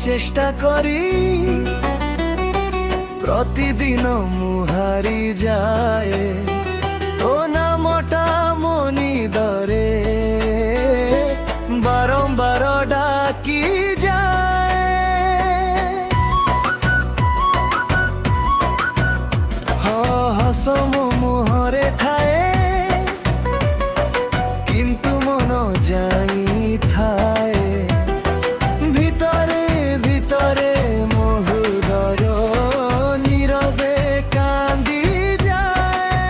চেষ্টা করি প্রতিদিন মুহারি যায় তো নামটা মনি দরে বারম্বার ডাকি যায় হসম মুহরে থায়ে কিন্তু মন যাই থায়ে ভিতরে ভিতরে মহুদর নীরবে কান্দি যায়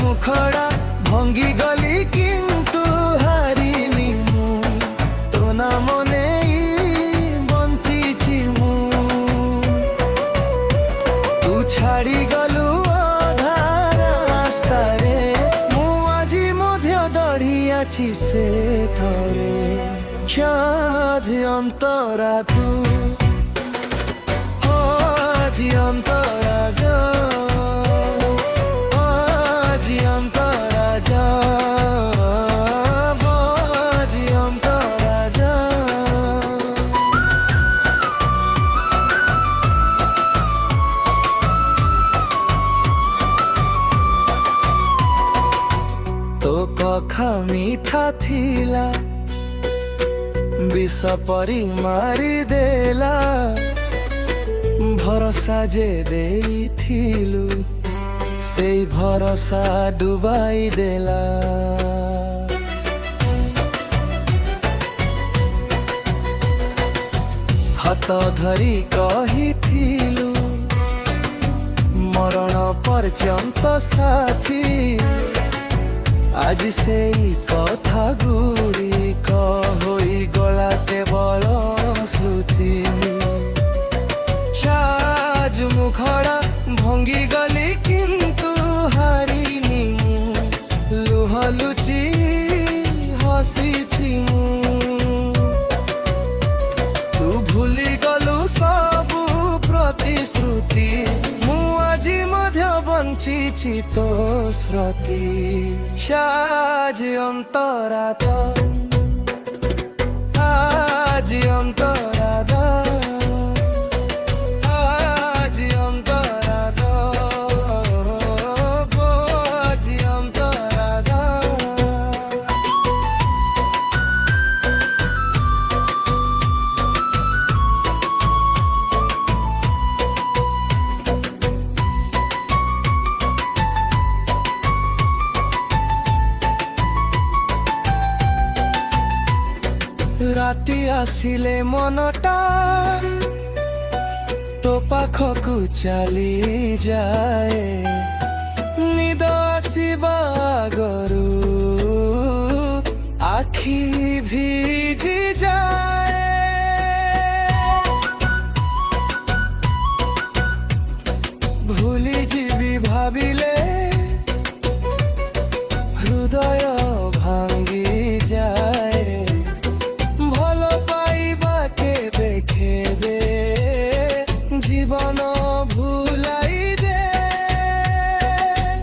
মুখড়া ভঙ্গি গলি কিন্তু হারিনি মু তো না মনে বঞ্চিছি মু তু ছাড়ি গলু অধার রাস্তারে মু আজি মধ্য দড়িয়াছি সে থরে আজ অন্তরা তু আজ অন্তরা যা আজ অন্তরা যা আজ অন্তরা যা তো কথা মিঠা থিলা বিষ পরি মারি দেলা ভরসা যে দেইথিলু সেই ভরসা ডুবাই দেলা হাত ধরি কহিথিলু মরণ পর্যন্ত সাথী আজ সেই কথা গুড়িক হই গলা কেবল স্মৃতি আজ মুখড়া ভঙ্গি গলি কিন্তু হারিনি মু লুহ লুচি হসিছি মু তু ভুলি গলু সবু প্রতিশ্রুতি মু আজি মধ্য বঞ্চিছি তো স্মৃতি আজ অন্তরা তো আজ অন্তরা দা আজ অন্তরা দা আজ অন্তরা দা রাতি আসিলে মনটা তো পাখকু চালি যায় নিদ আসিবা আগরু আখি ভিজি যায় ভুলি ଯିବି ভাবিলে হৃদয় ভাঙ্গি যায় ভাল পাইবা কেবে কেবে জীবন ভুলাই দে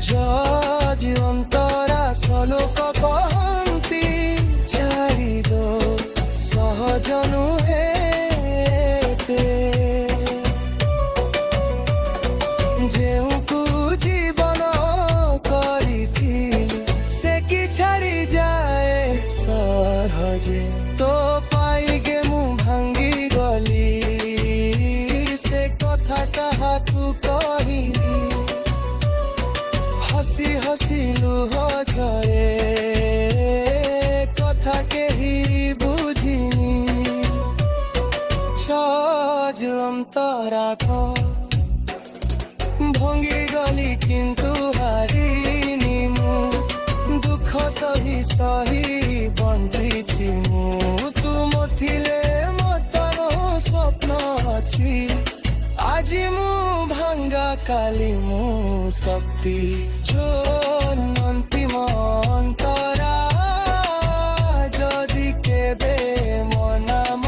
যদি অন্তরা সলোক কহন্তি ছাড়ি দো সহজ নুহে ଯେଉଁକୁ ଜୀବନ କରିଥିଲି ସେ କି ଛାଡ଼ି ଯାଏ ସହଜେ ତୋ ପାଇକେ ମୁଁ ଭାଙ୍ଗି ଗଲି ସେ କଥା କାହାକୁ କହିଲି ହସି ହସି ଲୁହ ଝରେ କଥା କେହି ବୁଝିନି ସହଜ ଅନ୍ତରା ভঙ্গি গলি কিন্তু হারিনি মু দুঃখ সহি সহি বঞ্চিছি মু তুম থিলে মতর স্বপ্ন ଅଛି আজি মু ভাঙ্গা কালি মু শক্তি অন্তিম অন্তরা যদি কেবে মনাম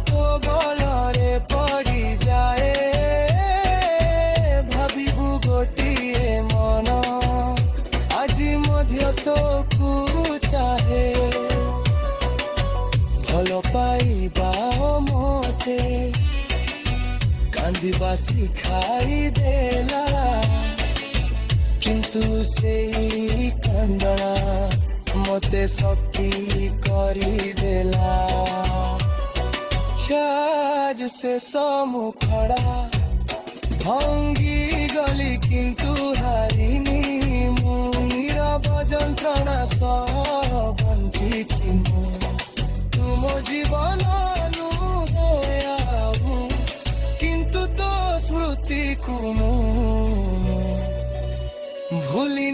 তো গলরে পড়ি যায় ভাবিবু গোটিয়ে মন আজি মধ্য তোকু চাহে ভাল পাই କାନ୍ଦିବା ଶିଖାଇଦେଲା କିନ୍ତୁ ସେଇ କାନ୍ଦଣା ମତେ ଶକ୍ତି କରିଦେଲା ଆଜ ଶେଷ ମୁଖଡ଼ା ଭଙ୍ଗି ଗଲି କିନ୍ତୁ ହାରିନି ମୁଁ ନୀରବ ଯନ୍ତ୍ରଣା ସହ ବଞ୍ଚିଛି ମୁଁ ତୁମ ଜୀବନ ନୁହେଁ ଆଉ କିନ୍ତୁ ତୋ ସ୍ମୃତିକୁ ମୁଁ ଭୁଲି